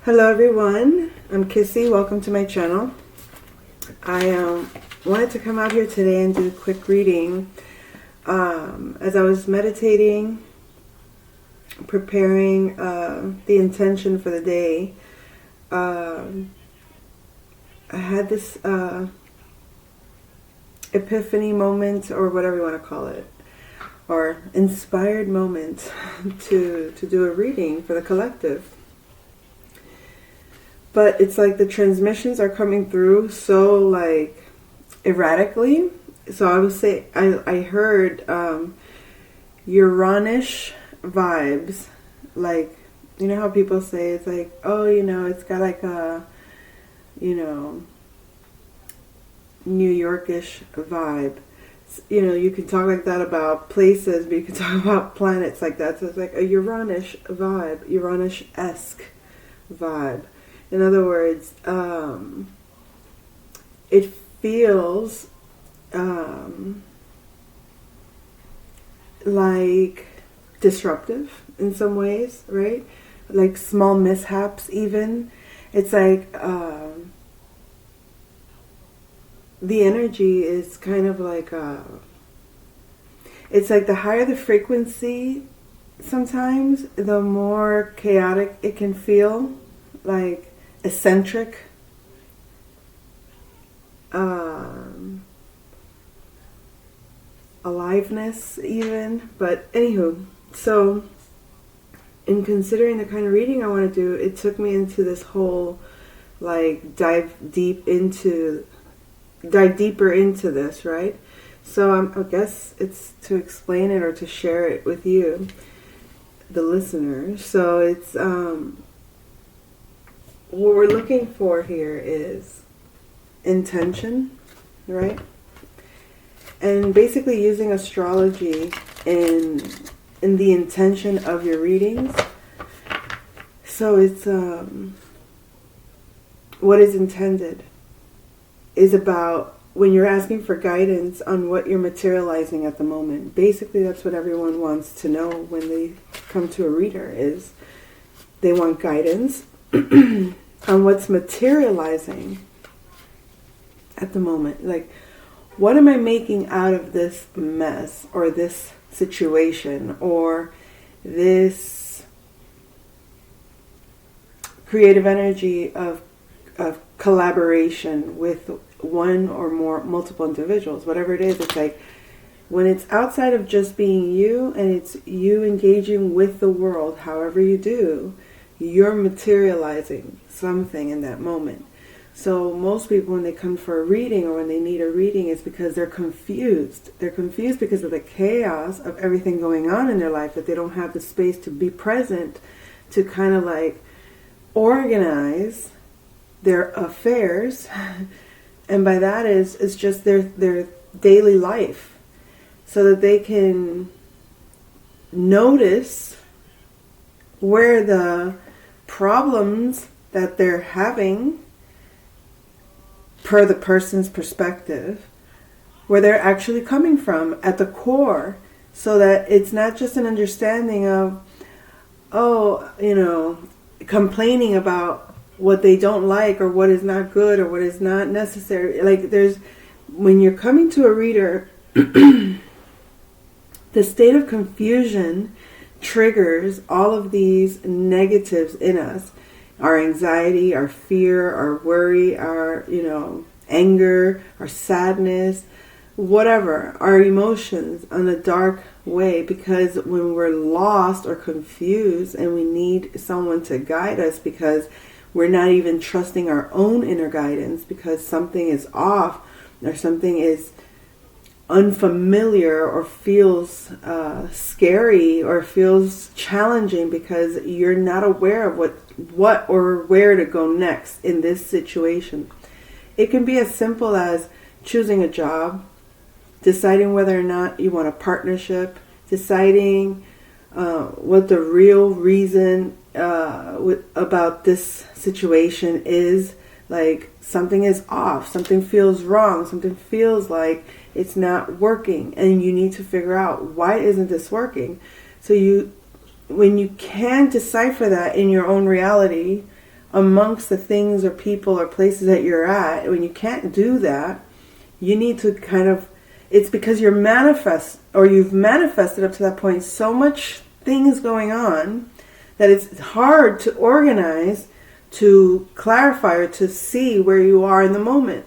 Hello everyone, I'm Kissy. Welcome to my channel. I wanted to come out here today and do a quick reading. As I was meditating, preparing the intention for the day, I had this epiphany moment, or whatever you want to call it, or inspired moment to do a reading for the collective. But it's like the transmissions are coming through so like erratically. So I would say I heard Uranish vibes. Like, you know how people say it's like, oh, it's got like a, New Yorkish vibe. You can talk like that about places, but you can talk about planets like that. So it's like a Uranish vibe, Uranish-esque vibe. In other words, it feels like disruptive in some ways, right? Like small mishaps even. It's like the energy is kind of like it's like the higher the frequency, sometimes the more chaotic it can feel, like eccentric, aliveness even. But anywho, so in considering the kind of reading I want to do, it took me into this whole like dive deeper into this, right? So I guess it's to explain it or to share it with you, the listeners. So it's what we're looking for here is intention, right? And basically using astrology in the intention of your readings. So it's what is intended is about when you're asking for guidance on what you're materializing at the moment. Basically, that's what everyone wants to know when they come to a reader, is they want guidance on what's materializing at the moment. Like, what am I making out of this mess, or this situation, or this creative energy of collaboration with one or more multiple individuals, whatever it is. It's like when it's outside of just being you, and it's you engaging with the world, however you do, you're materializing something in that moment. So most people, when they come for a reading or when they need a reading, is because they're confused. They're confused because of the chaos of everything going on in their life, that they don't have the space to be present, to kind of like organize their affairs. And by that is just their daily life, so that they can notice where the problems that they're having, per the person's perspective, where they're actually coming from at the core, so that it's not just an understanding of, complaining about what they don't like, or what is not good, or what is not necessary. Like, when you're coming to a reader, the state of confusion triggers all of these negatives in us. Our anxiety, our fear, our worry, our, anger, our sadness, whatever, our emotions on a dark way. Because when we're lost or confused and we need someone to guide us, because we're not even trusting our own inner guidance, because something is off, or something is unfamiliar, or feels scary, or feels challenging, because you're not aware of what or where to go next in this situation. It can be as simple as choosing a job, deciding whether or not you want a partnership, deciding what the real reason about this situation is. Like, something is off, something feels wrong, something feels like it's not working, and you need to figure out, why isn't this working? So when you can decipher that in your own reality, amongst the things or people or places that you're at, when you can't do that, you need to kind of, it's because you've manifested up to that point so much things going on that it's hard to organize, to clarify, or to see where you are in the moment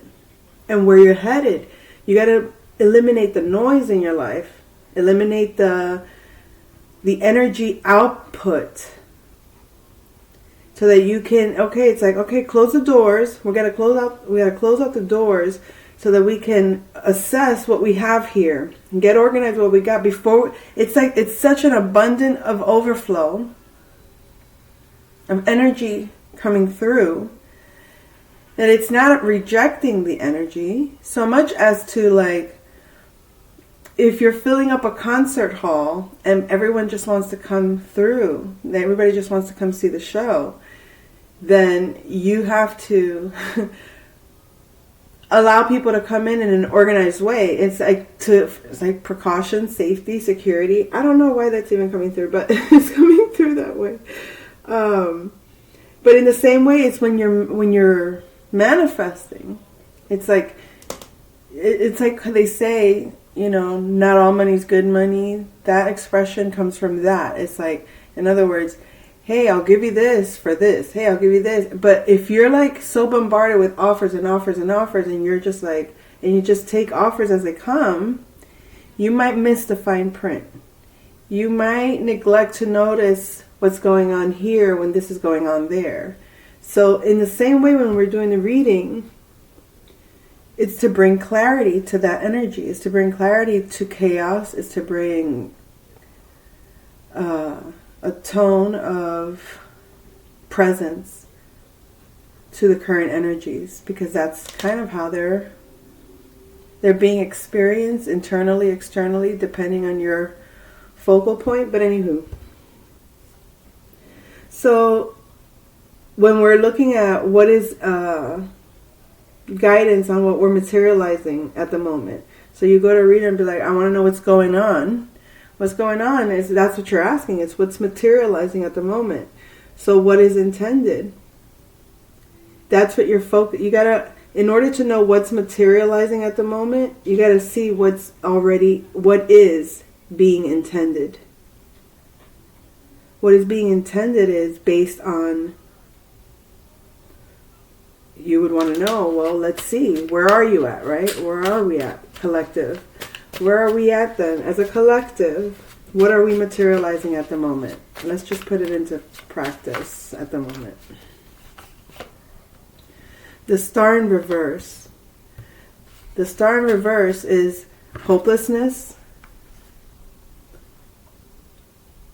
and where you're headed. You got to eliminate the noise in your life, eliminate the energy output, so that you can, it's like, close the doors. We got to close out the doors so that we can assess what we have here and get organized what we got before. It's such an abundance of overflow of energy coming through that it's not rejecting the energy so much as to, like, if you're filling up a concert hall and everyone just wants to come through, everybody just wants to come see the show, then you have to allow people to come in an organized way. It's like precaution, safety, security. I don't know why that's even coming through, but it's coming through that way. But in the same way, it's when you're manifesting. It's like they say, not all money's good money. That expression comes from that. It's like, in other words, hey, I'll give you this for this. Hey, I'll give you this. But if you're like so bombarded with offers and offers and offers, and you're just like, and you just take offers as they come, you might miss the fine print. You might neglect to notice what's going on here when this is going on there. So in the same way, when we're doing the reading, it's to bring clarity to that energy. It's to bring clarity to chaos. It's to bring a tone of presence to the current energies, because that's kind of how they're being experienced internally, externally, depending on your focal point. But anywho, so when we're looking at what is guidance on what we're materializing at the moment, so you go to read and be like, I want to know what's going on. What's going on is, that's what you're asking. It's what's materializing at the moment. So what is intended? That's what you're focused. You gotta, in order to know what's materializing at the moment, you gotta see what is being intended. What is being intended is based on, you would want to know, well, let's see, where are you at, right? Where are we at, collective? Where are we at then? As a collective, what are we materializing at the moment? Let's just put it into practice at the moment. The star in reverse. The star in reverse is hopelessness.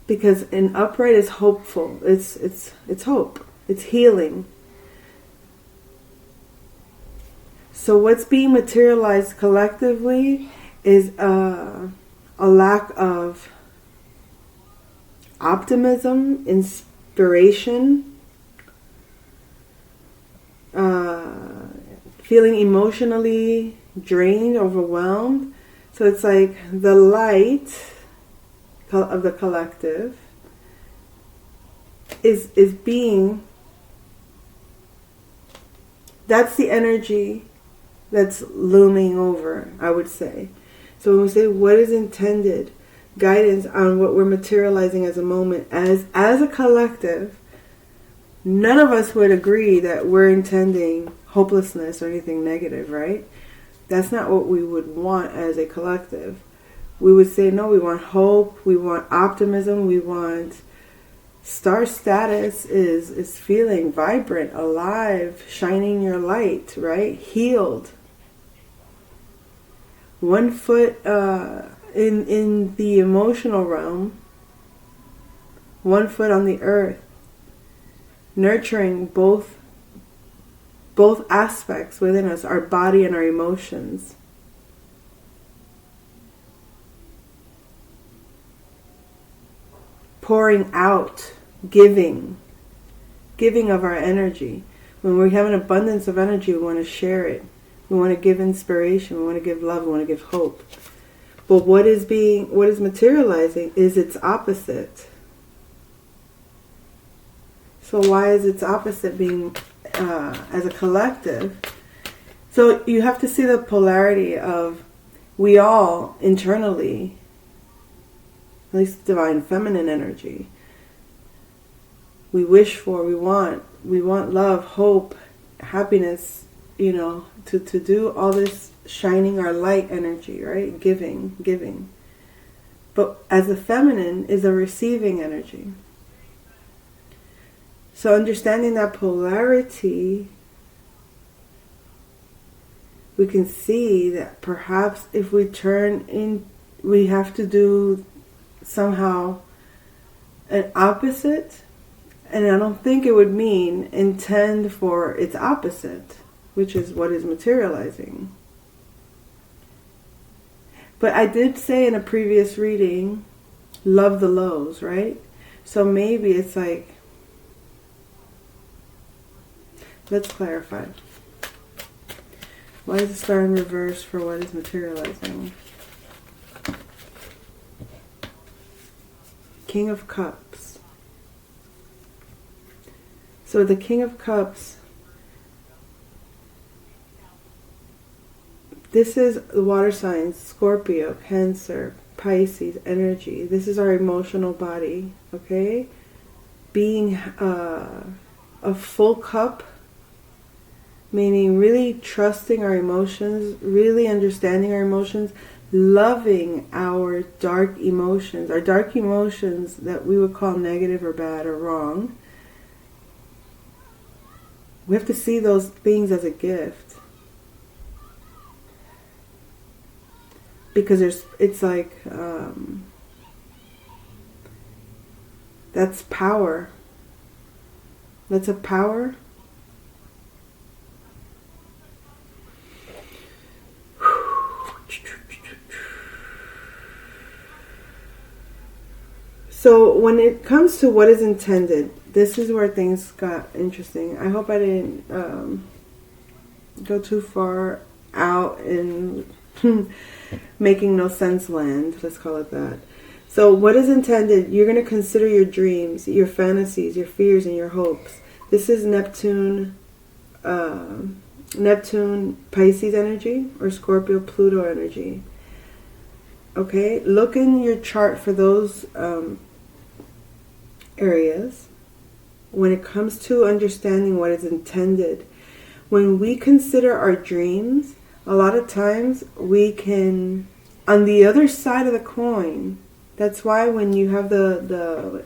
Because in upright is hopeful. It's hope. It's healing. So what's being materialized collectively is a lack of optimism, inspiration, feeling emotionally drained, overwhelmed. So it's like the light of the collective is being, that's the energy that's looming over, I would say. So when we say what is intended, guidance on what we're materializing as a moment, as a collective, none of us would agree that we're intending hopelessness or anything negative, right? That's not what we would want as a collective. We would say, no, we want hope, we want optimism, we want star status is feeling vibrant, alive, shining your light, right? Healed. 1 foot in the emotional realm, 1 foot on the earth, nurturing both aspects within us, our body and our emotions. Pouring out, giving of our energy. When we have an abundance of energy, we want to share it. We want to give inspiration. We want to give love. We want to give hope. But what is materializing is its opposite. So why is its opposite being as a collective? So you have to see the polarity of we all internally, at least divine feminine energy, we wish for, we want love, hope, happiness, to do all this shining our light energy, right? Giving. But as the feminine is a receiving energy. So understanding that polarity, we can see that perhaps if we turn in, we have to do somehow an opposite. And I don't think it would mean intend for its opposite, which is what is materializing. But I did say in a previous reading, love the lows, right? So maybe it's like, let's clarify. Why is the star in reverse for what is materializing? King of Cups. So the King of Cups, this is the water signs, Scorpio, Cancer, Pisces, energy. This is our emotional body, okay? Being a full cup, meaning really trusting our emotions, really understanding our emotions, loving our dark emotions that we would call negative or bad or wrong. We have to see those things as a gift. Because it's like, that's power. That's a power. So when it comes to what is intended, this is where things got interesting. I hope I didn't go too far out in making no sense land, let's call it that. So what is intended, you're going to consider your dreams, your fantasies, your fears, and your hopes. This is Neptune, Pisces energy, or Scorpio, Pluto energy. Okay, look in your chart for those areas. When it comes to understanding what is intended, when we consider our dreams, a lot of times we can, on the other side of the coin, that's why when you have the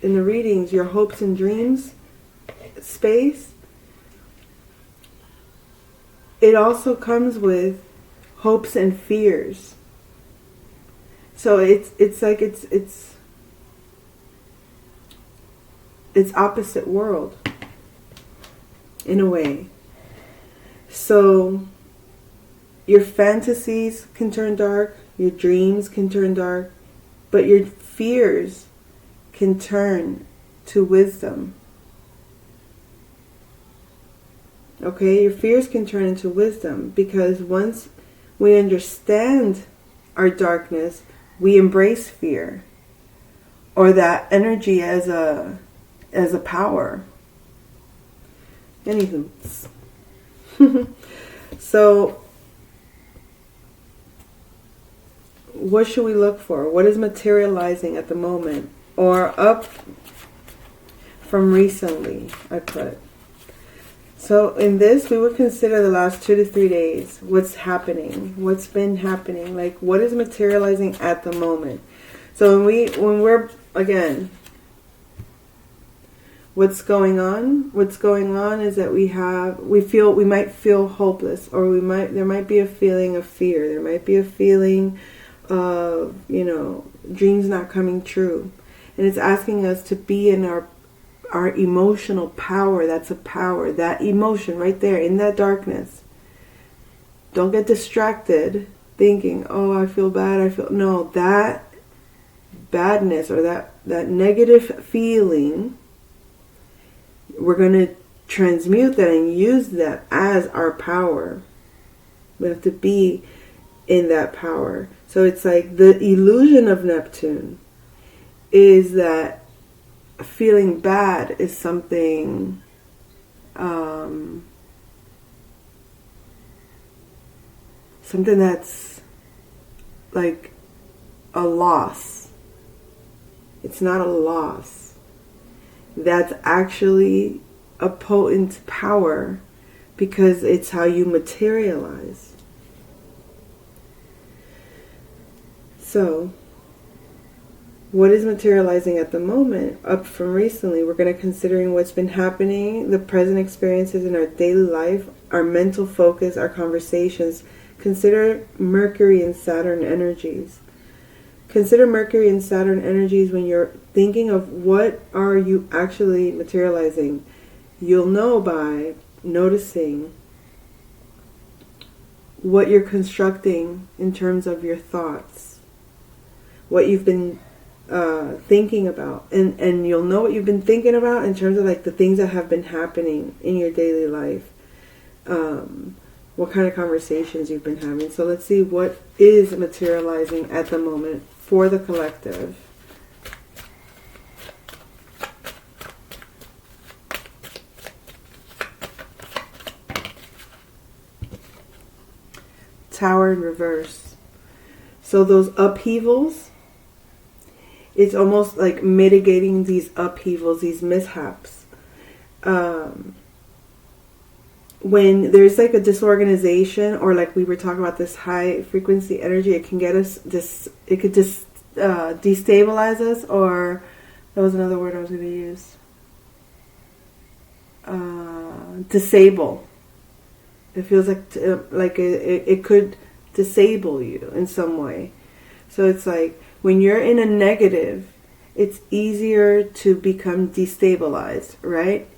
in the readings, your hopes and dreams space, it also comes with hopes and fears. So it's like it's opposite world in a way. So your fantasies can turn dark, your dreams can turn dark, but your fears can turn to wisdom. Okay, your fears can turn into wisdom, because once we understand our darkness, we embrace fear or that energy as a power. Anywho, so what should we look for? What is materializing at the moment, or up from recently, I put. So in this, we would consider the last 2 to 3 days. What's happening? What's been happening? Like, what is materializing at the moment? So when we're again, what's going on? What's going on is that we might feel hopeless, or there might be a feeling of fear. There might be a feeling of, dreams not coming true. And it's asking us to be in our emotional power. That's a power. That emotion right there in that darkness. Don't get distracted thinking, oh, I feel bad. No, that badness or that negative feeling, we're going to transmute that and use that as our power. We have to be in that power. So it's like the illusion of Neptune is that feeling bad is something something that's like a loss. It's not a loss. That's actually a potent power, because it's how you materialize. So, what is materializing at the moment? Up from recently, we're going to considering what's been happening, the present experiences in our daily life, our mental focus, our conversations. Consider Mercury and Saturn energies. Consider Mercury and Saturn energies when you're thinking of what are you actually materializing. You'll know by noticing what you're constructing in terms of your thoughts, what you've been thinking about, and you'll know what you've been thinking about in terms of like the things that have been happening in your daily life, what kind of conversations you've been having. So let's see what is materializing at the moment for the collective. Tower in reverse. So those upheavals, it's almost like mitigating these upheavals, these mishaps. When there's like a disorganization, or like we were talking about this high frequency energy, it can get us it could just destabilize us, or that was another word I was going to use. Disable. It feels like it could disable you in some way. So it's like when you're in a negative, it's easier to become destabilized, right?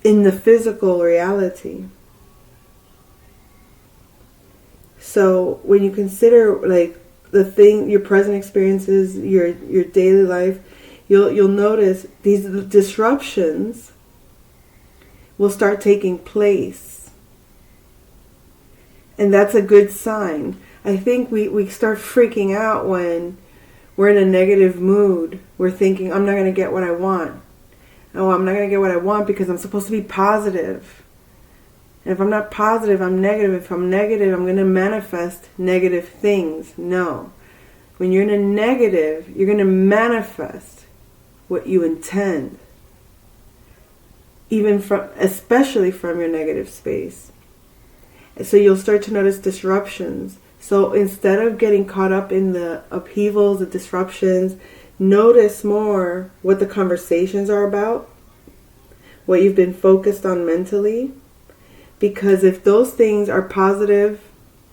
In the physical reality. So when you consider like the thing, your present experiences, your daily life, you'll notice these disruptions will start taking place. And that's a good sign. I think we start freaking out when we're in a negative mood. We're thinking, I'm not going to get what I want. Oh, I'm not going to get what I want because I'm supposed to be positive. And if I'm not positive, I'm negative. If I'm negative, I'm going to manifest negative things. No. When you're in a negative, you're going to manifest what you intend. Especially from your negative space. So you'll start to notice disruptions. So instead of getting caught up in the upheavals, the disruptions, notice more what the conversations are about, what you've been focused on mentally. Because if those things are positive,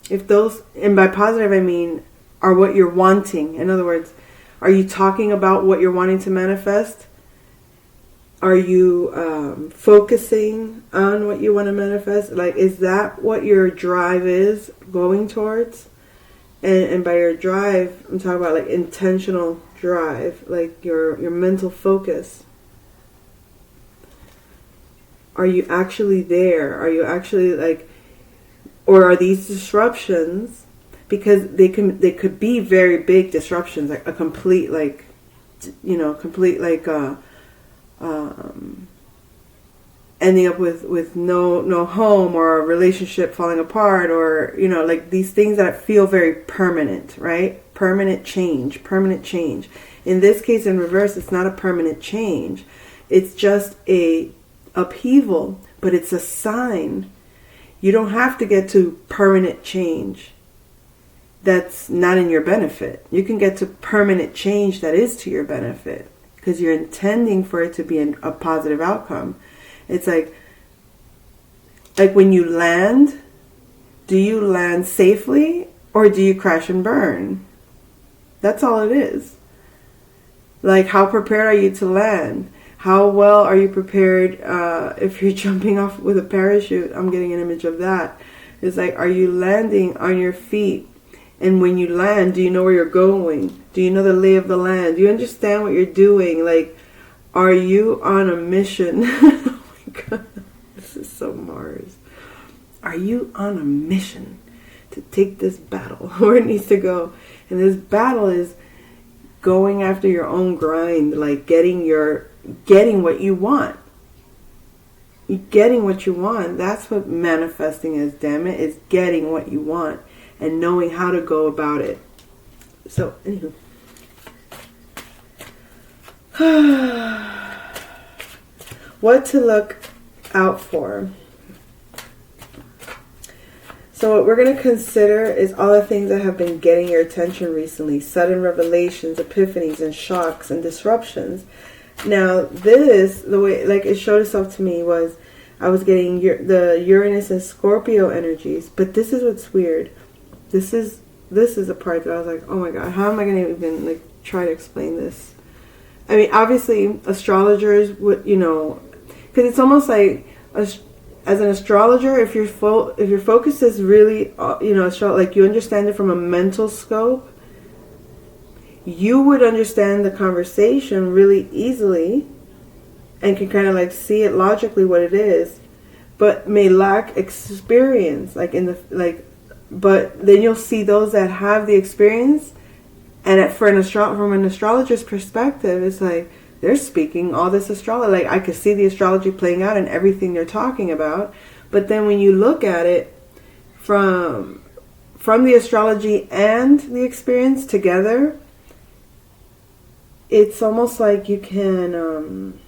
and by positive I mean are what you're wanting. In other words, are you talking about what you're wanting to manifest? Are you focusing on what you want to manifest? Like, is that what your drive is going towards? And by your drive, I'm talking about like intentional drive, like your mental focus. Are you actually there? Are you actually like, or are these disruptions? Because they could be very big disruptions, like a complete ending up with no home, or a relationship falling apart, or like these things that feel very permanent, right? Permanent change. In this case, in reverse, it's not a permanent change. It's just a upheaval, but it's a sign. You don't have to get to permanent change that's not in your benefit. You can get to permanent change that is to your benefit, because you're intending for it to be a positive outcome. It's like when you land, do you land safely or do you crash and burn? That's all it is. Like, how prepared are you to land? How well are you prepared if you're jumping off with a parachute? I'm getting an image of that. It's like, are you landing on your feet? And when you land, do you know where you're going? Do you know the lay of the land? Do you understand what you're doing? Like, are you on a mission? Oh my God, this is so Mars. Are you on a mission to take this battle where it needs to go? And this battle is going after your own grind, like getting what you want. Getting what you want. That's what manifesting is, damn it, is getting what you want and knowing how to go about it. So, anywho. What to look out for. So what we're going to consider is all the things that have been getting your attention recently. Sudden revelations, epiphanies, and shocks and disruptions. Now this, the way like it showed itself to me was I was getting the Uranus and Scorpio energies. But this is what's weird. This is the part that I was like, oh my god, how am I going to even like try to explain this? I mean, obviously astrologers would, because it's almost like as an astrologer, if your focus is really, like you understand it from a mental scope, you would understand the conversation really easily and can kind of like see it logically what it is, but may lack experience, but then you'll see those that have the experience, and from an astrologer's perspective, it's like, they're speaking all this astrology. Like, I could see the astrology playing out and everything they're talking about. But then when you look at it from the astrology and the experience together, it's almost like you can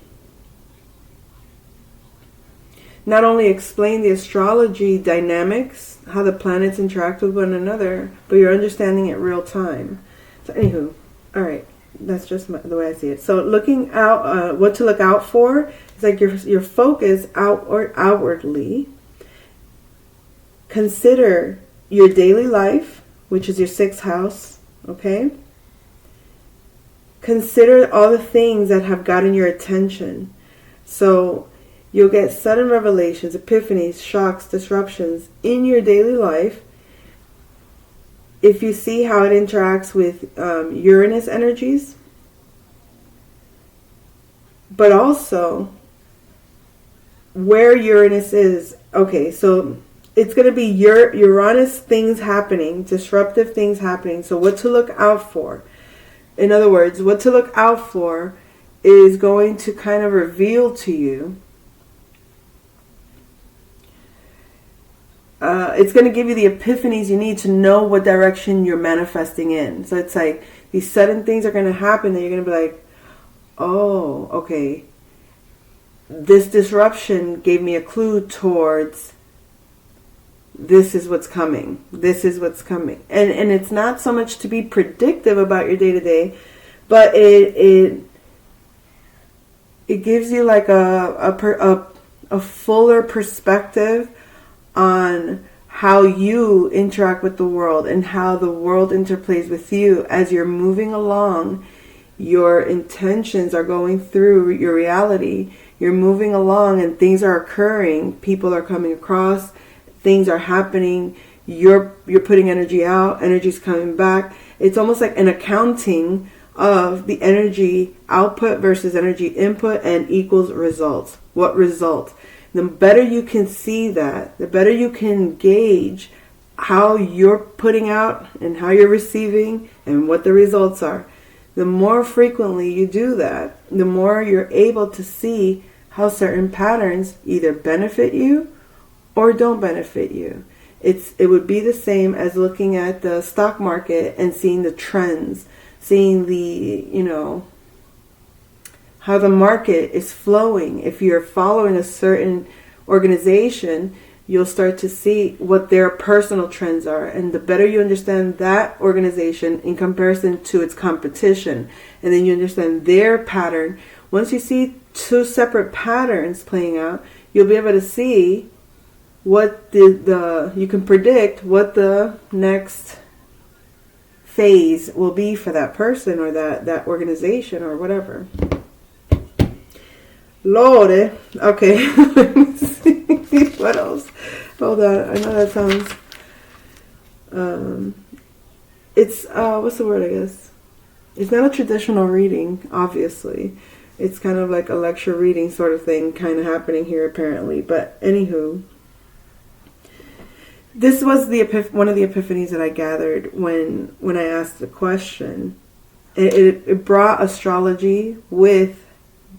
not only explain the astrology dynamics, how the planets interact with one another, but you're understanding it real time. So anywho, all right. That's just the way I see it. So looking out, what to look out for is like your focus outwardly. Consider your daily life, which is your 6th house, okay? Consider all the things that have gotten your attention. So you'll get sudden revelations, epiphanies, shocks, disruptions in your daily life. If you see how it interacts with Uranus energies, but also where Uranus is. Okay, so it's going to be Uranus things happening, disruptive things happening. So what to look out for? In other words, what to look out for is going to kind of reveal to you. It's going to give you the epiphanies you need to know what direction you're manifesting in. So it's like these sudden things are going to happen and you're going to be like, oh, okay. This disruption gave me a clue towards this is what's coming. This is what's coming. And it's not so much to be predictive about your day-to-day, but it gives you like a fuller perspective on how you interact with the world and how the world interplays with you as you're moving along. Your intentions are going through your reality. You're moving along and things are occurring. People are coming across. Things are happening. You're putting energy out. Energy's coming back. It's almost like an accounting of the energy output versus energy input and equals results. What result? The better you can see that, the better you can gauge how you're putting out and how you're receiving and what the results are. The more frequently you do that, the more you're able to see how certain patterns either benefit you or don't benefit you. It would be the same as looking at the stock market and seeing the trends, seeing the, how the market is flowing. If you're following a certain organization, you'll start to see what their personal trends are. And the better you understand that organization in comparison to its competition, and then you understand their pattern, once you see two separate patterns playing out, you'll be able to see what you can predict what the next phase will be for that person or that organization or whatever. Lord, okay. Let me see what else. Hold on, I know that sounds. It's what's the word? I guess it's not a traditional reading. Obviously, it's kind of like a lecture reading sort of thing, kind of happening here apparently. But anywho, this was one of the epiphanies that I gathered when I asked the question. it brought astrology with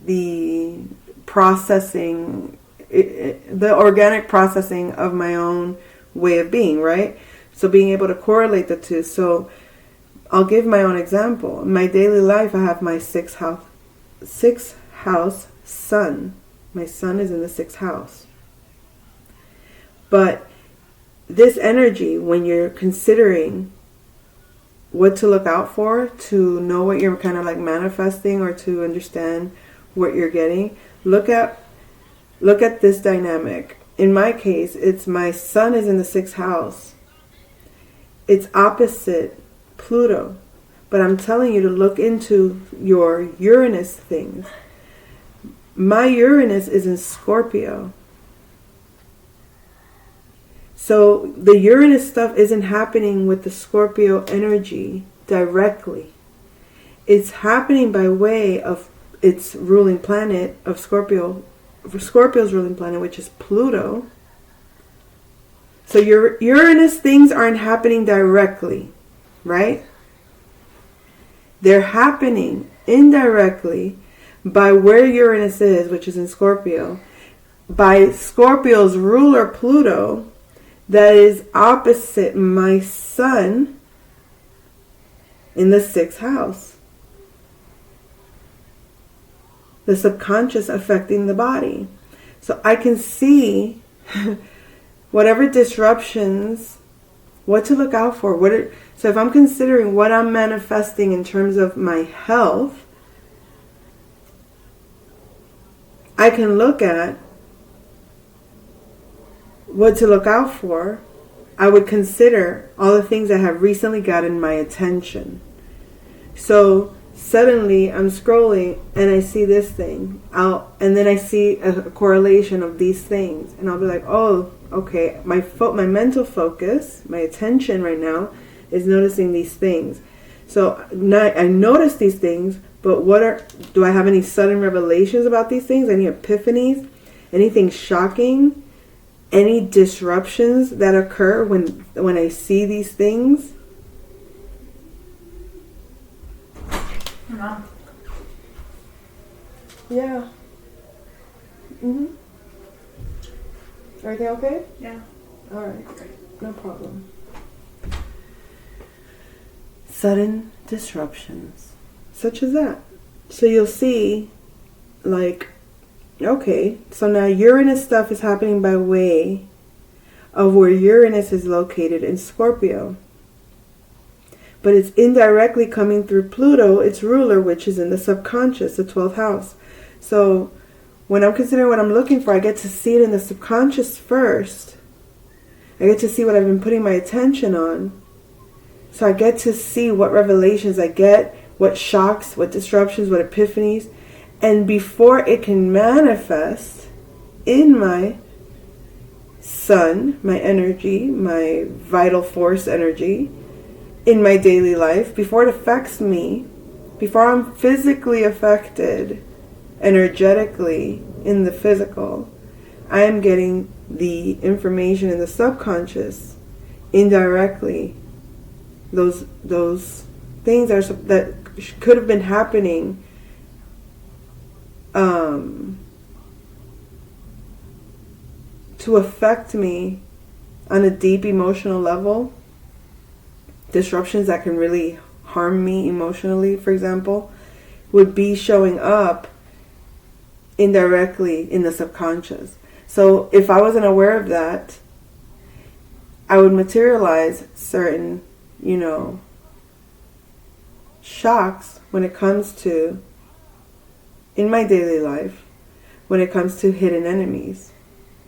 the processing, the organic processing of my own way of being, right? So being able to correlate the two. So I'll give my own example. In my daily life, I have my sixth house sun. My sun is in the sixth house. But this energy, when you're considering what to look out for, to know what you're kind of like manifesting, or to understand what you're getting, look at this dynamic. In my case, it's my sun is in the sixth house. It's opposite Pluto. But I'm telling you to look into your Uranus things. My Uranus is in Scorpio. So the Uranus stuff isn't happening with the Scorpio energy directly. It's happening by way of its ruling planet of Scorpio, Scorpio's ruling planet, which is Pluto. So your Uranus things aren't happening directly, right? They're happening indirectly by where Uranus is, which is in Scorpio, by Scorpio's ruler Pluto, that is opposite my sun in the sixth house. The subconscious affecting the body. So I can see whatever disruptions, what to look out for. So if I'm considering what I'm manifesting in terms of my health, I can look at what to look out for. I would consider all the things that have recently gotten my attention. So suddenly I'm scrolling and I see this thing and then I see a correlation of these things, and I'll be like, oh, okay, my mental focus, my attention right now is noticing these things. So now I notice these things, but do I have any sudden revelations about these things? Any epiphanies? Anything shocking? Any disruptions that occur when I see these things? No. Yeah. Everything okay? Yeah. All right. No problem. Sudden disruptions, such as that. So you'll see, like, okay, so now Uranus stuff is happening by way of where Uranus is located in Scorpio. But it's indirectly coming through Pluto, its ruler, which is in the subconscious, the 12th house. So when I'm considering what I'm looking for, I get to see it in the subconscious first. I get to see what I've been putting my attention on. So I get to see what revelations I get, what shocks, what disruptions, what epiphanies. And before it can manifest in my sun, my energy, my vital force energy, in my daily life, before it affects me, before I'm physically affected energetically in the physical, I am getting the information in the subconscious indirectly. Those things that could have been happening to affect me on a deep emotional level, disruptions that can really harm me emotionally, for example, would be showing up indirectly in the subconscious. So if I wasn't aware of that, I would materialize certain, shocks when it comes to, in my daily life, when it comes to hidden enemies,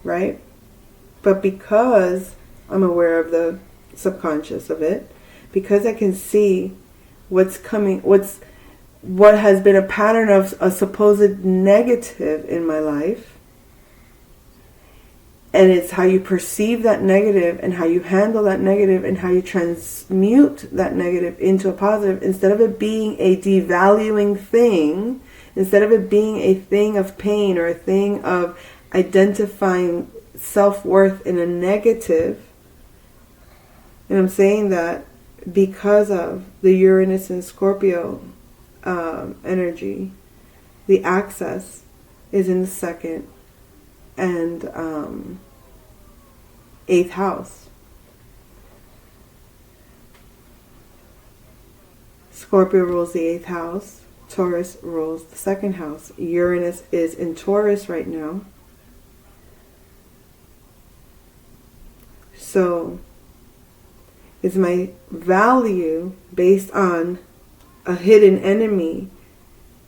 right? But because I'm aware of the subconscious of it, because I can see what's coming, what has been a pattern of a supposed negative in my life, and it's how you perceive that negative and how you handle that negative and how you transmute that negative into a positive, instead of it being a devaluing thing, instead of it being a thing of pain or a thing of identifying self-worth in a negative. And I'm saying that because of the Uranus and Scorpio energy. The access is in the 2nd and 8th house. Scorpio rules the 8th house. Taurus rules the 2nd house. Uranus is in Taurus right now. So, is my value based on a hidden enemy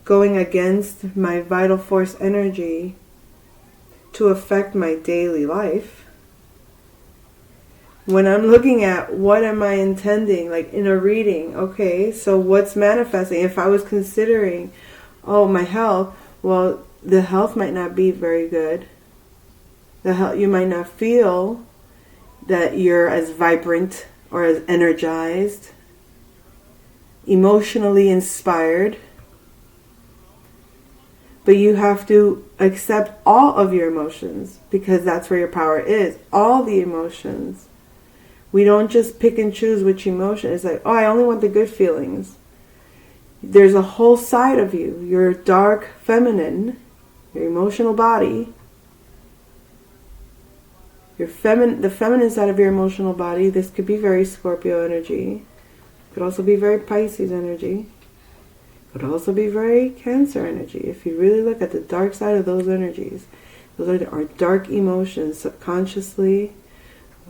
going against my vital force energy to affect my daily life? When I'm looking at what am I intending, like in a reading, okay, so what's manifesting? If I was considering, my health, well, the health might not be very good. The health, you might not feel that you're as vibrant or as energized, emotionally inspired. But you have to accept all of your emotions, because that's where your power is. All the emotions. We don't just pick and choose which emotion. It's like, I only want the good feelings. There's a whole side of you. Your dark feminine, your emotional body, the feminine side of your emotional body. This could be very Scorpio energy. Could also be very Pisces energy. Could also be very Cancer energy. If you really look at the dark side of those energies, those are our dark emotions subconsciously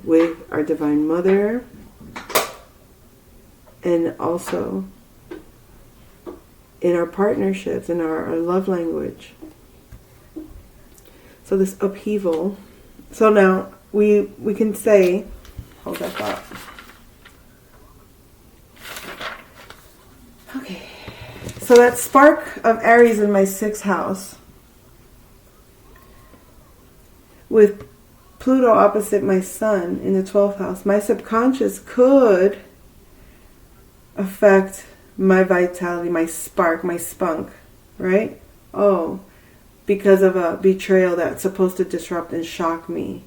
with our Divine Mother, and also in our partnerships, in our love language. So this upheaval. So now we can say, hold that thought. Okay. So that spark of Aries in my 6th house, with Pluto opposite my Sun in the 12th house, my subconscious could affect my vitality, my spark, my spunk, right? Because of a betrayal that's supposed to disrupt and shock me.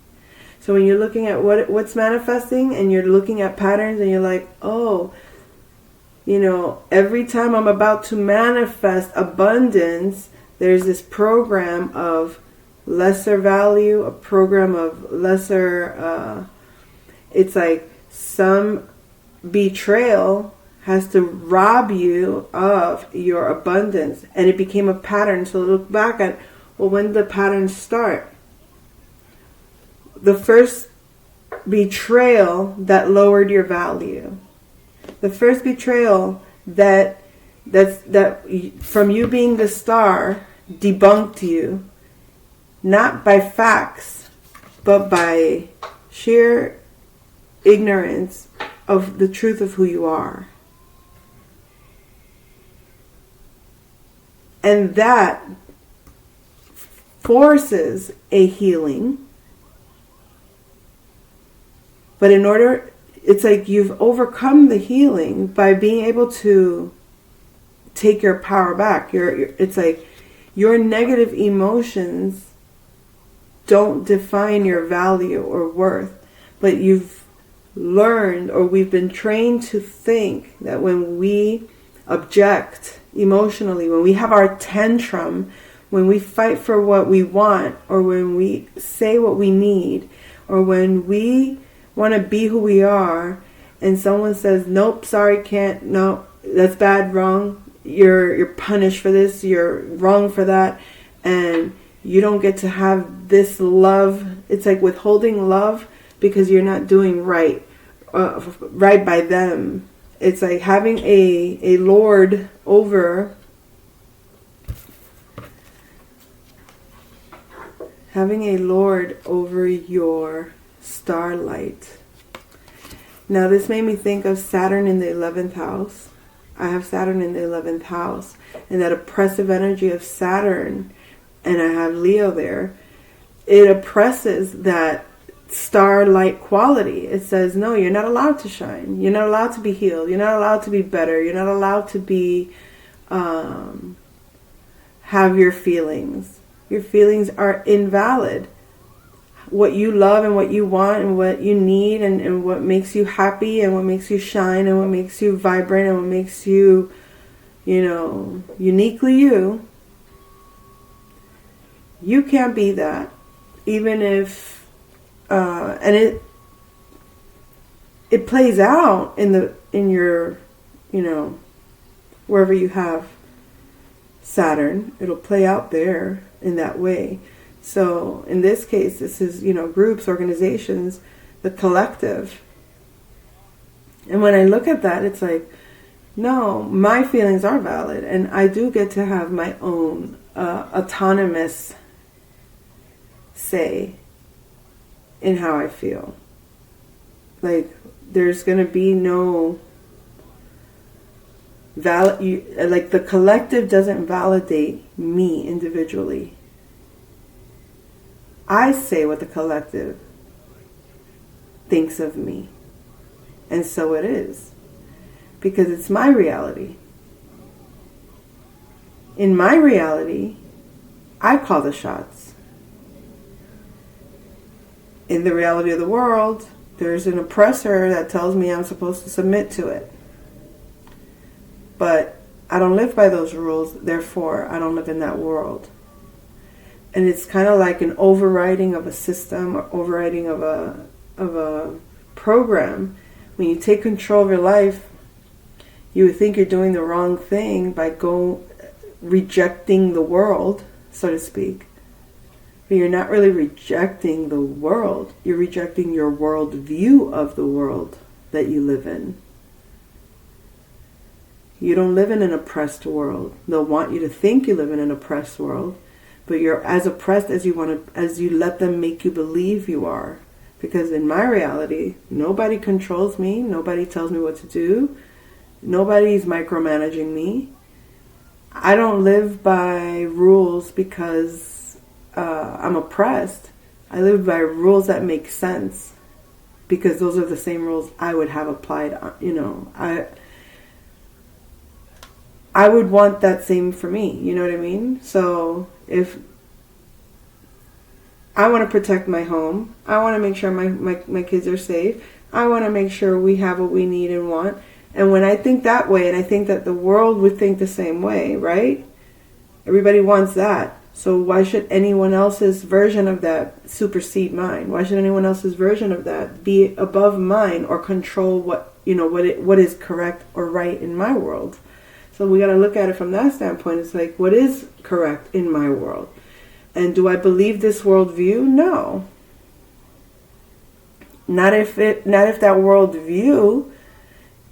So when you're looking at what's manifesting, and you're looking at patterns, and you're like, every time I'm about to manifest abundance, there's this program of lesser value, a program of lesser, it's like some betrayal has to rob you of your abundance. And it became a pattern. So look back at, when did the pattern start? The first betrayal that lowered your value. The first betrayal that from you being the star debunked you, not by facts, but by sheer ignorance of the truth of who you are. And that forces a healing. But it's like you've overcome the healing by being able to take your power back. It's like your negative emotions don't define your value or worth, but you've learned, or we've been trained to think that when we object emotionally, when we have our tantrum, when we fight for what we want, or when we say what we need, or when we want to be who we are, and someone says, nope, sorry, can't, no, that's bad, wrong, you're punished for this, you're wrong for that, and you don't get to have this love. It's like withholding love because you're not doing right by them. It's like having a lord over your starlight. Now this made me think of Saturn in the 11th house. I have Saturn in the 11th house, and that oppressive energy of Saturn, and I have Leo there. It oppresses that starlight quality. It says, no, you're not allowed to shine. You're not allowed to be healed. You're not allowed to be better. You're not allowed to be have your feelings. Your feelings are invalid. What you love and what you want and what you need and what makes you happy and what makes you shine and what makes you vibrant and what makes you uniquely you. You can't be that, even if, and it plays out in your, wherever you have Saturn, it'll play out there in that way. So in this case, this is, groups, organizations, the collective. And when I look at that, it's like, no, my feelings are valid, and I do get to have my own autonomous say in how I feel. Like, there's going to be no like the collective doesn't validate me individually. I say what the collective thinks of me. And so it is. Because it's my reality. In my reality, I call the shots. In the reality of the world, there's an oppressor that tells me I'm supposed to submit to it. But I don't live by those rules, therefore I don't live in that world. And it's kind of like an overriding of a system or overriding of a program. When you take control of your life, you would think you're doing the wrong thing by rejecting the world, so to speak. But you're not really rejecting the world. You're rejecting your world view of the world that you live in. You don't live in an oppressed world. They'll want you to think you live in an oppressed world, but you're as oppressed as you let them make you believe you are. Because in my reality, nobody controls me. Nobody tells me what to do. Nobody's micromanaging me. I don't live by rules because I'm oppressed. I live by rules that make sense, because those are the same rules I would have applied. I would want that same for me. You know what I mean? So if I want to protect my home, I want to make sure my kids are safe, I want to make sure we have what we need and want. And when I think that way, and I think that the world would think the same way, right? Everybody wants that. So why should anyone else's version of that supersede mine? Why should anyone else's version of that be above mine or control what is correct or right in my world? So we got to look at it from that standpoint. It's like, what is correct in my world? And do I believe this worldview? No. Not if that worldview,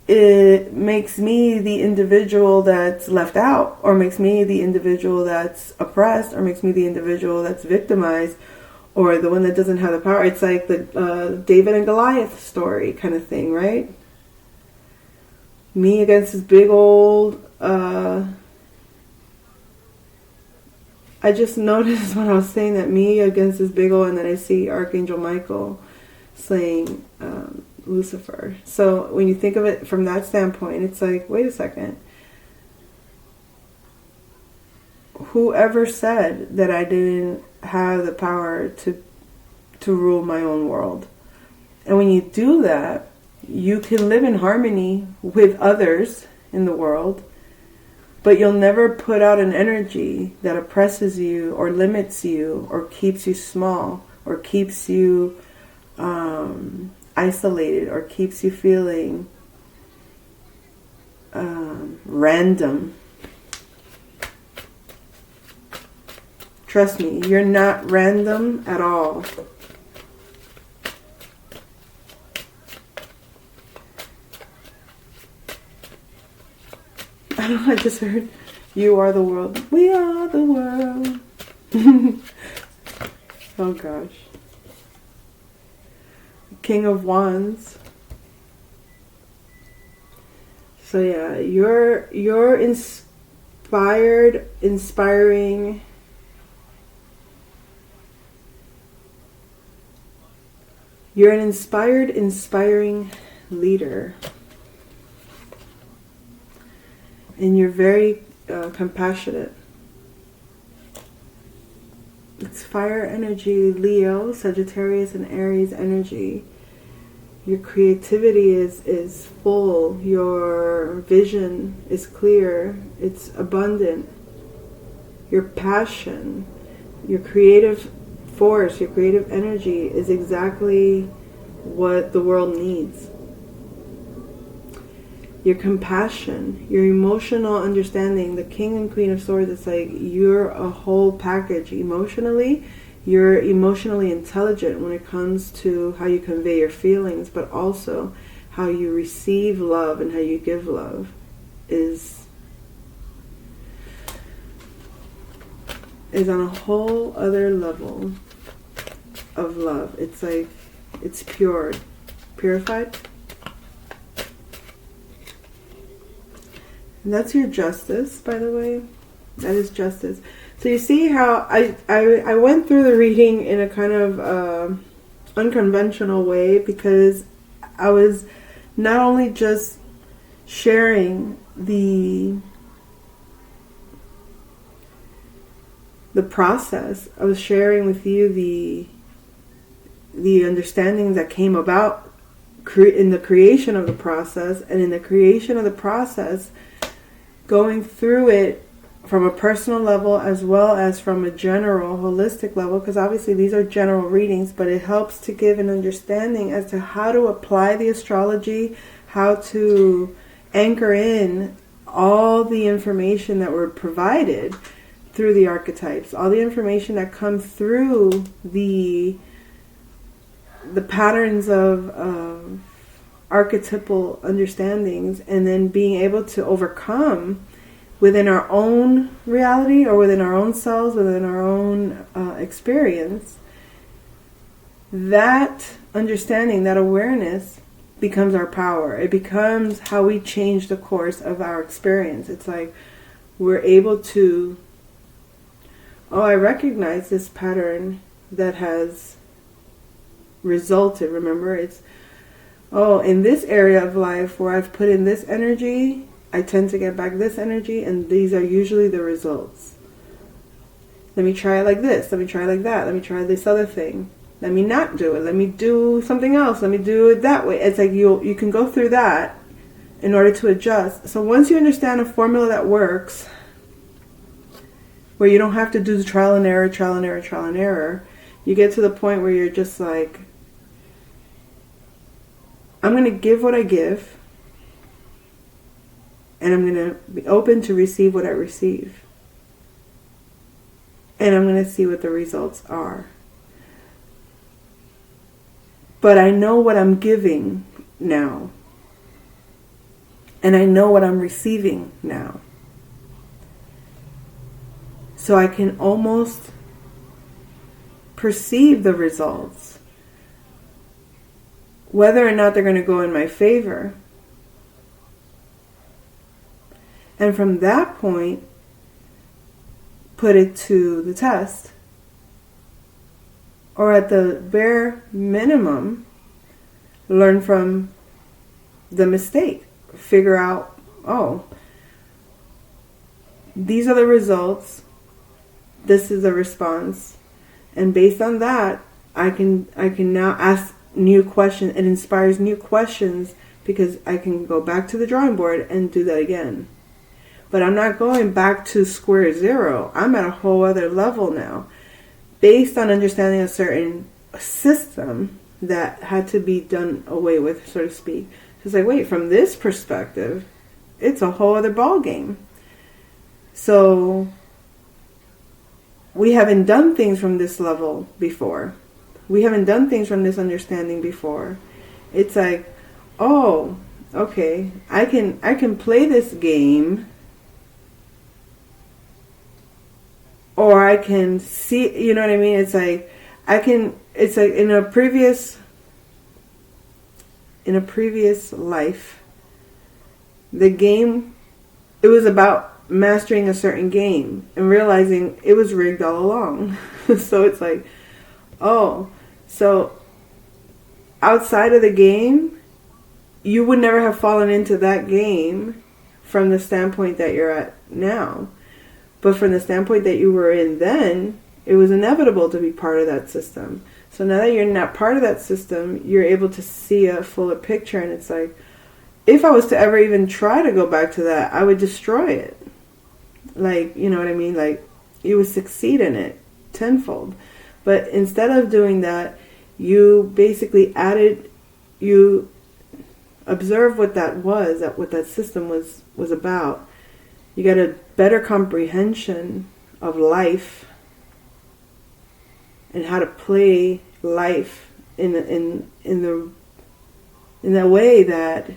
it makes me the individual that's left out, or makes me the individual that's oppressed, or makes me the individual that's victimized, or the one that doesn't have the power. It's like the David and Goliath story kind of thing, right? Me against this big old... I just noticed when I was saying that, me against this big old, and then I see Archangel Michael slaying Lucifer. So when you think of it from that standpoint, it's like, wait a second. Whoever said that I didn't have the power to rule my own world? And when you do that, you can live in harmony with others in the world, but you'll never put out an energy that oppresses you or limits you or keeps you small or keeps you isolated or keeps you feeling random. Trust me, you're not random at all. I don't know, I just heard, you are the world. We are the world. Oh gosh. King of Wands. So yeah, you're inspiring. You're an inspiring leader. And you're very compassionate. It's fire energy, Leo, Sagittarius, and Aries energy. Your creativity is full. Your vision is clear. It's abundant. Your passion, your creative force, your creative energy is exactly what the world needs. Your compassion, your emotional understanding, the King and Queen of Swords, it's like you're a whole package emotionally. You're emotionally intelligent when it comes to how you convey your feelings, but also how you receive love and how you give love is on a whole other level of love. It's like, it's purified. And that's your justice, by the way. That is justice. So you see how I went through the reading in a kind of unconventional way, because I was not only just sharing the process, I was sharing with you the understandings that came about in the creation of the process, and in the creation of the process, going through it from a personal level as well as from a general holistic level, because obviously these are general readings, but it helps to give an understanding as to how to apply the astrology, how to anchor in all the information that were provided through the archetypes, all the information that comes through the patterns of archetypal understandings, and then being able to overcome within our own reality or within our own selves, within our own experience. That understanding, that awareness becomes our power. It becomes how we change the course of our experience. It's like we're able to, I recognize this pattern that has resulted. Remember, it's, in this area of life where I've put in this energy, I tend to get back this energy, and these are usually the results. Let me try it like this. Let me try it like that. Let me try this other thing. Let me not do it. Let me do something else. Let me do it that way. It's like you can go through that in order to adjust. So once you understand a formula that works, where you don't have to do the trial and error, you get to the point where you're just like, I'm going to give what I give, and I'm going to be open to receive what I receive. And I'm going to see what the results are. But I know what I'm giving now. And I know what I'm receiving now. So I can almost perceive the results, whether or not they're going to go in my favor. And from that point, put it to the test. Or at the bare minimum, learn from the mistake. Figure out, these are the results. This is the response. And based on that, I can now ask new questions. It inspires new questions, because I can go back to the drawing board and do that again. But I'm not going back to square zero. I'm at a whole other level now, based on understanding a certain system that had to be done away with, so to speak. So it's like, wait, from this perspective, it's a whole other ball game. So we haven't done things from this level before. We haven't done things from this understanding before. It's like, okay, I can play this game, or I can see, you know what I mean? It's like, it's like in a previous life, the game, it was about mastering a certain game and realizing it was rigged all along. So it's like, so outside of the game, you would never have fallen into that game from the standpoint that you're at now. But from the standpoint that you were in then, It was inevitable to be part of that system. So now that you're not part of that system, you're able to see a fuller picture. And it's like, if I was to ever even try to go back to that, I would destroy it. Like, you know what I mean? Like, you would succeed in it tenfold. But instead of doing that, you basically you observe what that was, what that system was about. You get a better comprehension of life and how to play life in the way that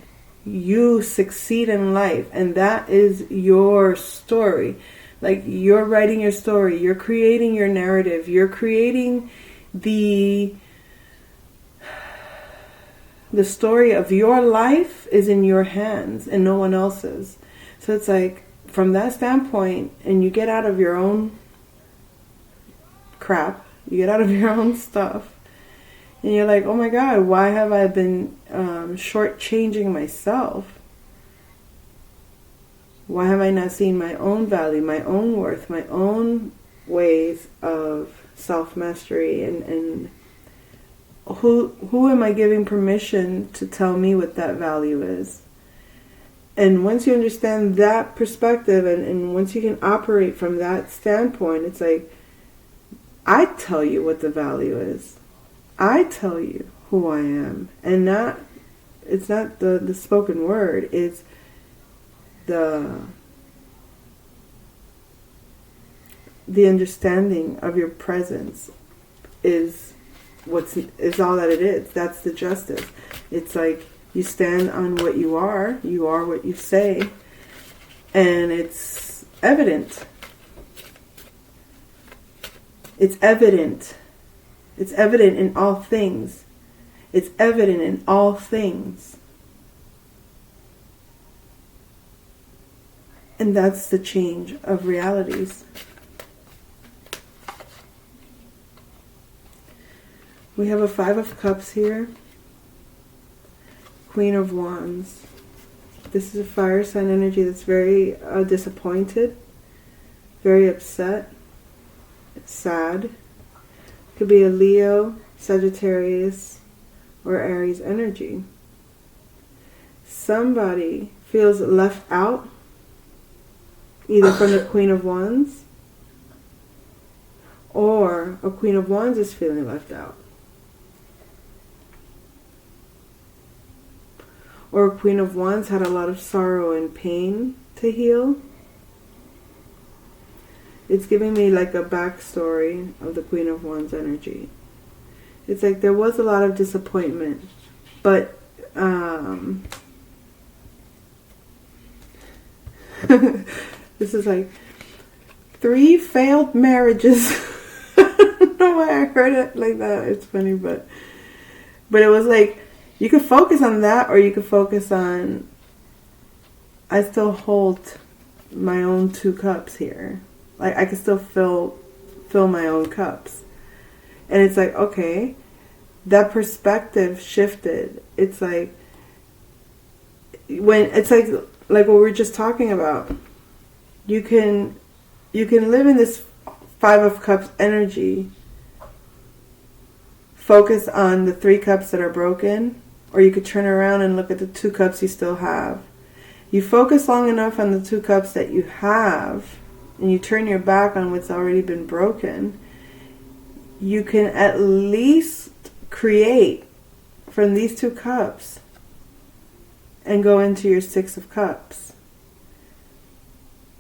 you succeed in life, and that is your story. Like, you're writing your story, you're creating your narrative, you're creating the story of your life is in your hands and no one else's. So it's like, from that standpoint, and you get out of your own crap, you get out of your own stuff, and you're like, oh my God, why have I been shortchanging myself? Why have I not seen my own value, my own worth, my own ways of self-mastery, and who am I giving permission to tell me what that value is? And once you understand that perspective, and once you can operate from that standpoint, it's like, I tell you what the value is. I tell you who I am. And it's not the spoken word, it's the understanding of your presence is all that it is. That's the justice. It's like, you stand on what you are what you say, and it's evident. It's evident. It's evident in all things. It's evident in all things. And that's the change of realities. We have a 5 of Cups here. Queen of Wands. This is a fire sign energy that's very disappointed, very upset, sad. Could be a Leo, Sagittarius, or Aries energy. Somebody feels left out, either from the Queen of Wands, or a Queen of Wands is feeling left out. Or Queen of Wands had a lot of sorrow and pain to heal. It's giving me like a backstory of the Queen of Wands energy. It's like there was a lot of disappointment, but this is like 3 failed marriages. I don't know why I heard it like that. It's funny, but it was like, you could focus on that, or you could focus on, I still hold my own 2 cups here. Like, I can still fill my own cups. And it's like, okay, that perspective shifted. It's like, when it's like what we were just talking about, you can live in this 5 of Cups energy, focus on the 3 cups that are broken, or you could turn around and look at the 2 cups you still have. You focus long enough on the 2 cups that you have, and you turn your back on what's already been broken, you can at least create from these 2 cups and go into your 6 of Cups,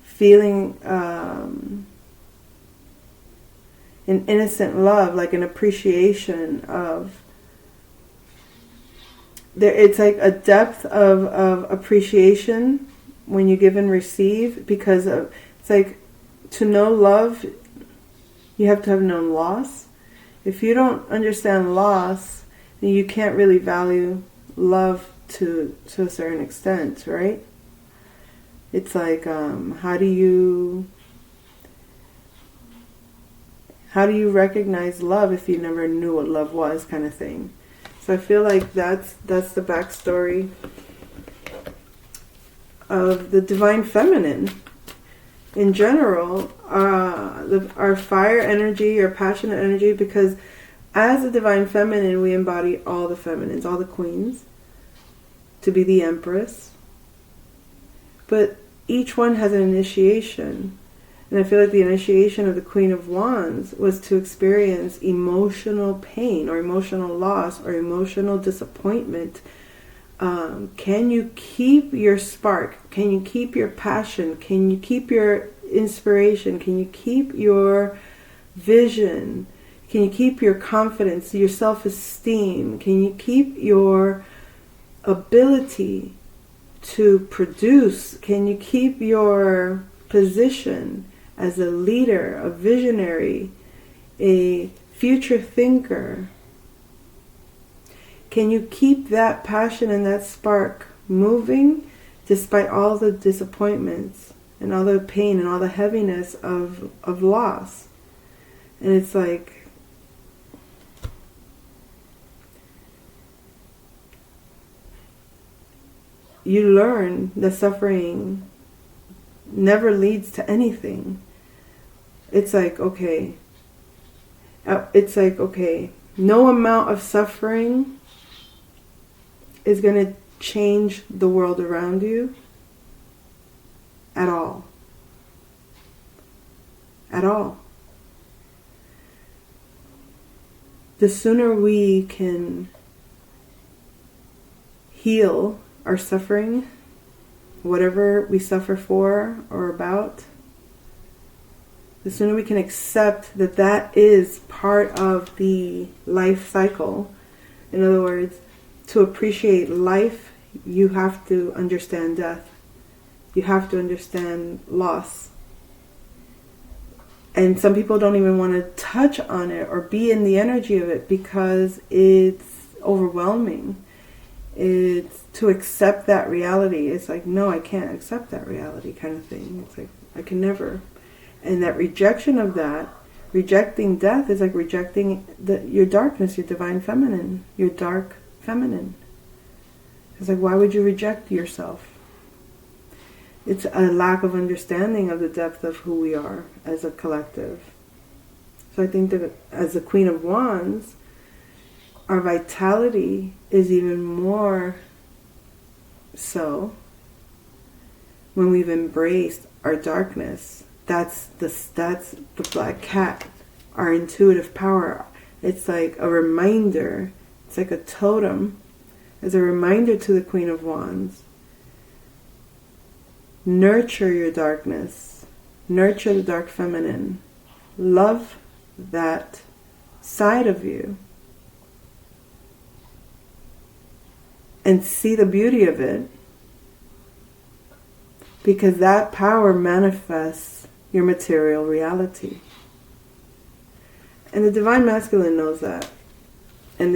feeling an innocent love, like an appreciation of there. It's like a depth of appreciation when you give and receive, because of, it's like, to know love, you have to have known loss. If you don't understand loss, then you can't really value love to a certain extent, right? It's like, how do you recognize love if you never knew what love was, kind of thing. So I feel like that's the backstory of the Divine Feminine. in general, our fire energy, our passionate energy, because as a divine feminine, we embody all the feminines, all the queens, to be the empress. But each one has an initiation. And I feel like the initiation of the Queen of Wands was to experience emotional pain or emotional loss or emotional disappointment. Can you keep your spark? Can you keep your passion? Can you keep your inspiration? Can you keep your vision? Can you keep your confidence, your self-esteem? Can you keep your ability to produce? Can you keep your position as a leader, a visionary, a future thinker? Can you keep that passion and that spark moving despite all the disappointments and all the pain and all the heaviness of loss? And it's like, you learn that suffering never leads to anything. It's like, okay, no amount of suffering is going to change the world around you at all. At all. The sooner we can heal our suffering, whatever we suffer for or about, the sooner we can accept that that is part of the life cycle. In other words, to appreciate life, you have to understand death. You have to understand loss. And some people don't even want to touch on it or be in the energy of it because it's overwhelming. It's to accept that reality. It's like, no, I can't accept that reality kind of thing. It's like, I can never. And that rejection of that, rejecting death is like rejecting your darkness, your divine feminine, your dark feminine. It's like, why would you reject yourself? It's a lack of understanding of the depth of who we are as a collective. So I think that as the Queen of Wands, our vitality is even more so when we've embraced our darkness. That's the black cat, our intuitive power. It's like a reminder. It's like a totem. It's a reminder to the Queen of Wands. Nurture your darkness. Nurture the dark feminine. Love that side of you. And see the beauty of it. Because that power manifests your material reality. And the Divine Masculine knows that. And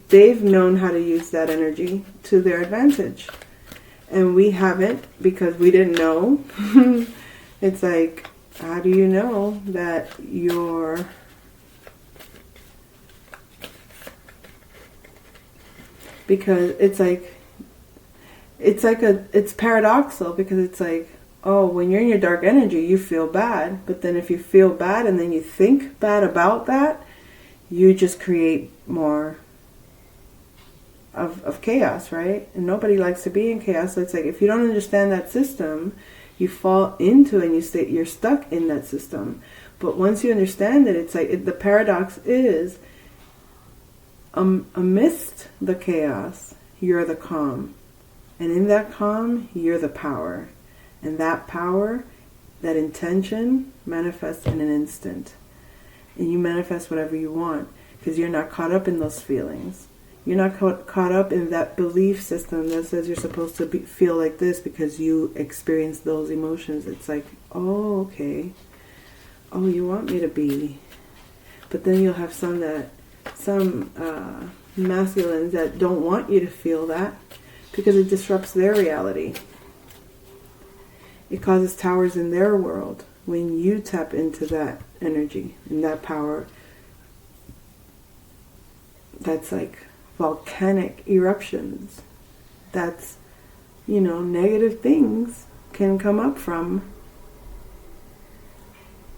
they've known how to use that energy to their advantage. And we haven't because we didn't know. It's like, how do you know that you're... Because it's paradoxical because it's like, oh, when you're in your dark energy, you feel bad. But then if you feel bad and then you think bad about that, you just create more of chaos, right? And nobody likes to be in chaos. So it's like, if you don't understand that system, you fall into it and you're stuck in that system. But once you understand it, it's like, the paradox is, amidst the chaos, you're the calm. And in that calm, you're the power. And that power, that intention, manifests in an instant. And you manifest whatever you want because you're not caught up in those feelings. You're not caught up in that belief system that says you're supposed to feel like this because you experience those emotions. It's like, oh, okay. Oh, you want me to be. But then you'll have some masculines that don't want you to feel that because it disrupts their reality. It causes towers in their world when you tap into that energy and that power. That's like volcanic eruptions. That's, negative things can come up from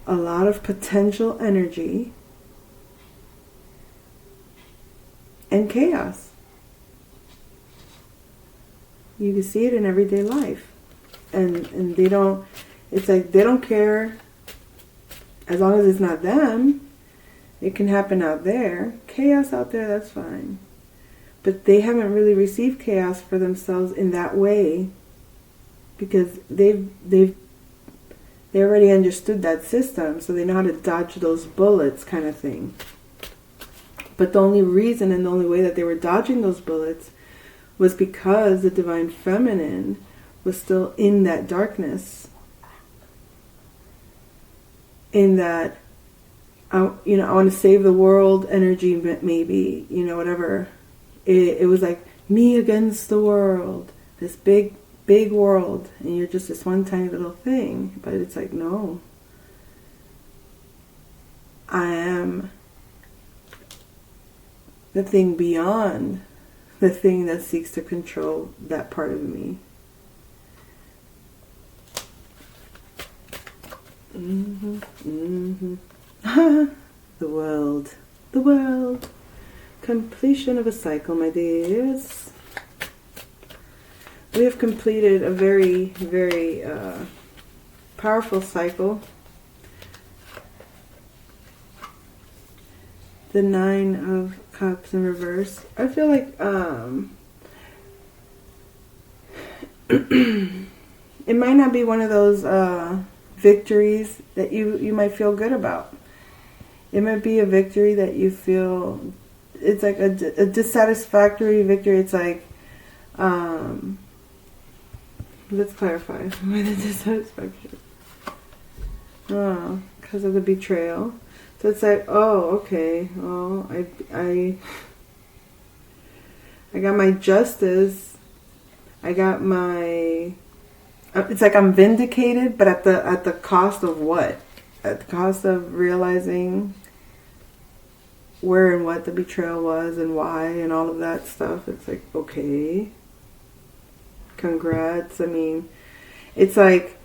a lot of potential energy and chaos. You can see it in everyday life. And they don't, it's like they don't care as long as it's not them. It can happen out there. Chaos out there, that's fine. But they haven't really received chaos for themselves in that way because they already understood that system, so they know how to dodge those bullets kind of thing. But the only reason and the only way that they were dodging those bullets was because the divine feminine was still in that darkness. In that, I want to save the world energy, maybe, whatever. It was like me against the world, this big world, and you're just this one tiny little thing. But it's like, no, I am the thing beyond the thing that seeks to control that part of me. The world. Completion of a cycle, my dears. We have completed a very, very powerful cycle. The 9 of Cups in reverse. I feel like it might not be one of those victories that you might feel good about. It might be a victory that you feel, it's like a dissatisfactory victory. It's like, let's clarify. Why the dissatisfaction? Oh, because of the betrayal. So it's like, oh, okay. Oh, I got my justice. I got my. It's like I'm vindicated, but at the cost of what? At the cost of realizing where and what the betrayal was and why and all of that stuff. It's like, okay, congrats. I mean, it's like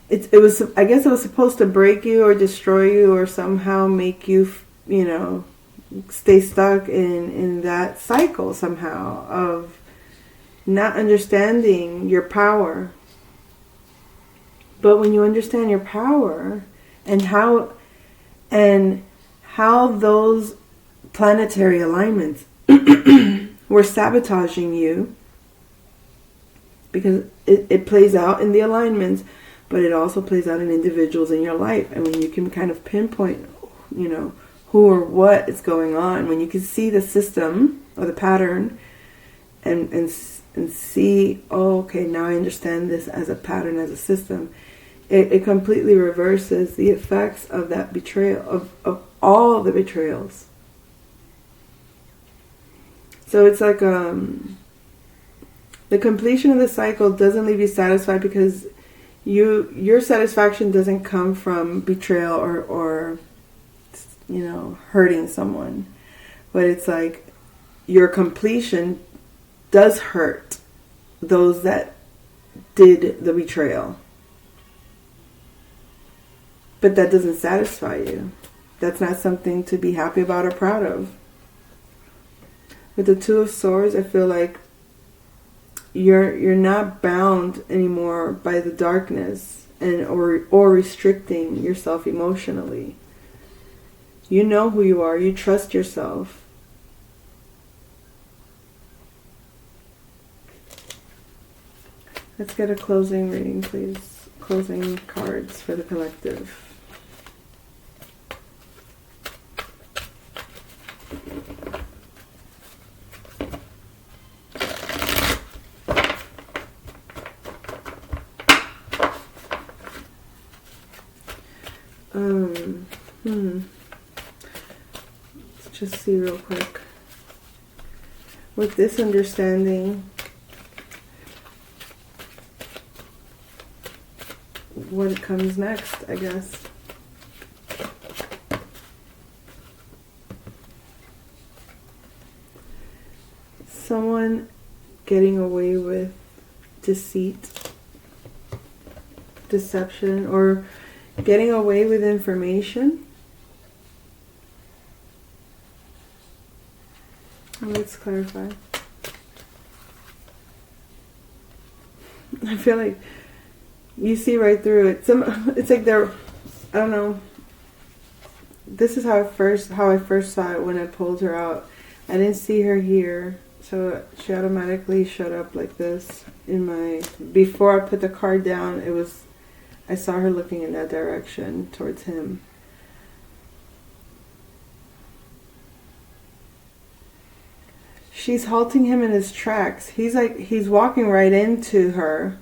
it was. I guess it was supposed to break you or destroy you or somehow make you, stay stuck in that cycle somehow of not understanding your power. But when you understand your power and how those planetary alignments were sabotaging you, because it plays out in the alignments, but it also plays out in individuals in your life. And when you can kind of pinpoint, who or what is going on, when you can see the system or the pattern and see, oh, okay, now I understand this as a pattern, as a system, it completely reverses the effects of that betrayal, of all the betrayals. So it's like the completion of the cycle doesn't leave you satisfied because your satisfaction doesn't come from betrayal or hurting someone, but it's like your completion does hurt those that did the betrayal, but that doesn't satisfy you. That's not something to be happy about or proud of. With the 2 of Swords, I feel like you're not bound anymore by the darkness and or restricting yourself emotionally. You know who you are. You trust yourself. Let's get a closing reading, please. Closing cards for the collective. Let's just see real quick. With this understanding, what comes next, I guess. Someone getting away with deceit, deception, or Getting away with information. Let's clarify. I feel like you see right through it. It's like they're, I don't know. This is how I first saw it when I pulled her out. I didn't see her here, so she automatically showed up like this in my. Before I put the card down, I saw her looking in that direction towards him. She's halting him in his tracks. He's walking right into her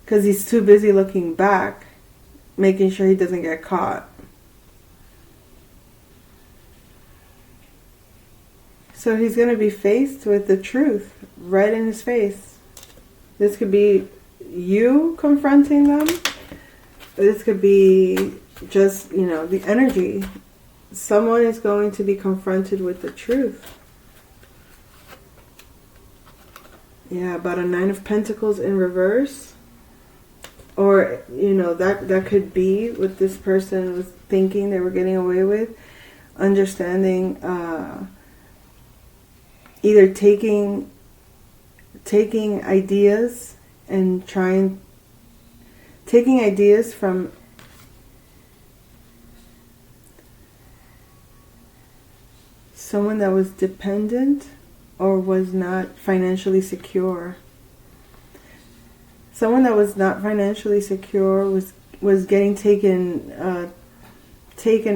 because he's too busy looking back, making sure he doesn't get caught. So he's going to be faced with the truth right in his face. This could be you confronting them. This could be just, the energy. Someone is going to be confronted with the truth. Yeah, about a 9 of Pentacles in reverse. Or, that could be what this person was thinking they were getting away with. Understanding, either taking ideas and taking ideas from someone that was dependent or was not financially secure. Someone that was not financially secure was getting taken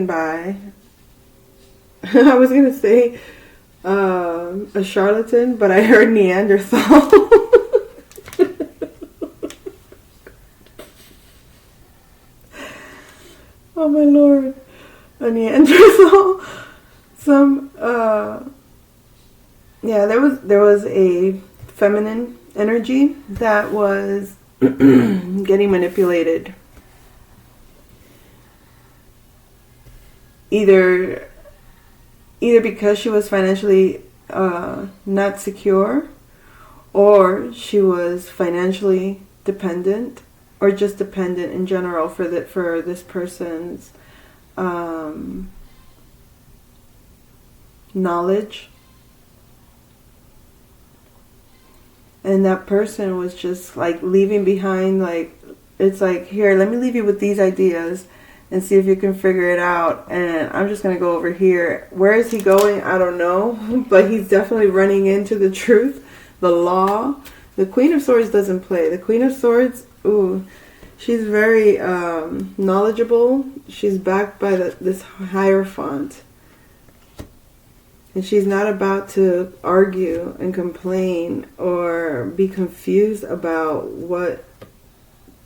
by, I was going to say a charlatan, but I heard Neanderthal. Oh my Lord. A Neanderthal. There was a feminine energy that was getting manipulated. Either because she was financially not secure, or she was financially dependent, or just dependent in general for this person's knowledge. And that person was just like leaving behind, it's like, here, let me leave you with these ideas and see if you can figure it out. And I'm just going to go over here. Where is he going? I don't know. But he's definitely running into the truth, the law. The Queen of Swords doesn't play. The Queen of Swords, she's very knowledgeable. She's backed by this Hierophant. And she's not about to argue and complain or be confused about what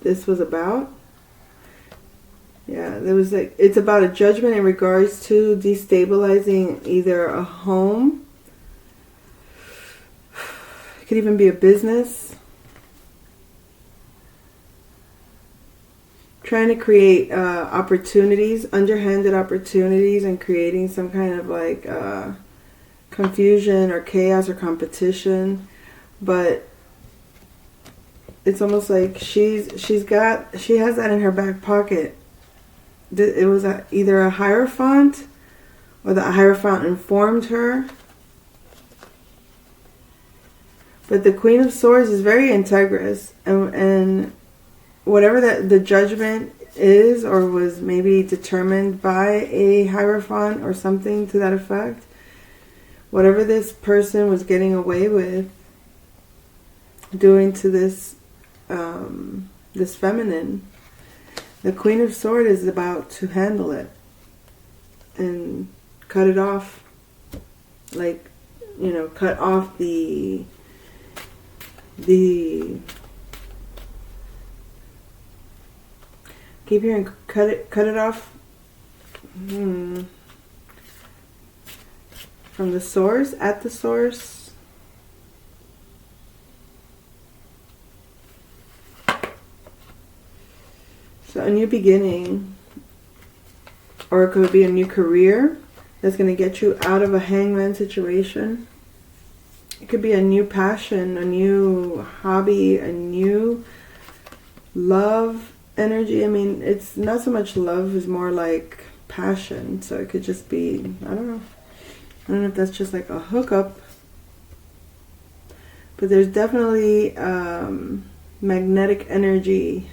this was about. Yeah, it's about a judgment in regards to destabilizing either a home. It could even be a business. Trying to create opportunities, underhanded opportunities, and creating some kind of confusion or chaos or competition. But it's almost like she has that in her back pocket. It was either a Hierophant, or the Hierophant informed her. But the Queen of Swords is very integrous, and whatever the judgment is, or was maybe determined by a Hierophant or something to that effect, whatever this person was getting away with doing to this feminine, the Queen of Swords is about to handle it and cut it off. Cut off the keep hearing cut it off from the source, at the source. So a new beginning, or it could be a new career that's going to get you out of a hangman situation. It could be a new passion, a new hobby, a new love energy. I mean, it's not so much love, it's more like passion. So it could just be, I don't know if that's just like a hookup, but there's definitely magnetic energy.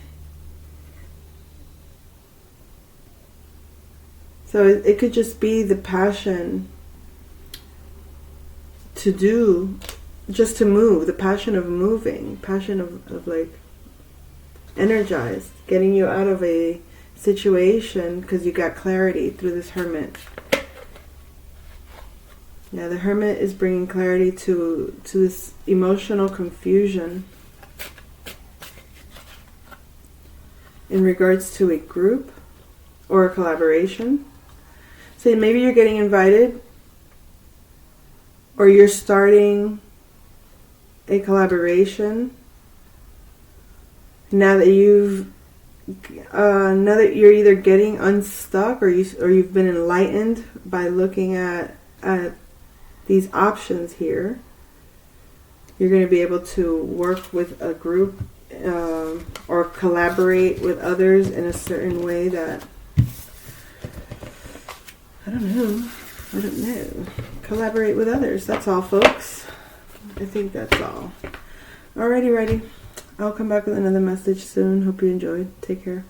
So it could just be the passion to do, just to move, the passion of moving, passion of like energized, getting you out of a situation because you got clarity through this Hermit. Yeah, the Hermit is bringing clarity to this emotional confusion in regards to a group or a collaboration. So maybe you're getting invited or you're starting a collaboration. Now that you're either getting unstuck or you've been enlightened by looking at these options here, you're going to be able to work with a group or collaborate with others in a certain way that I don't know. Collaborate with others. That's all, folks. I think that's all. Alrighty, righty. I'll come back with another message soon. Hope you enjoyed. Take care.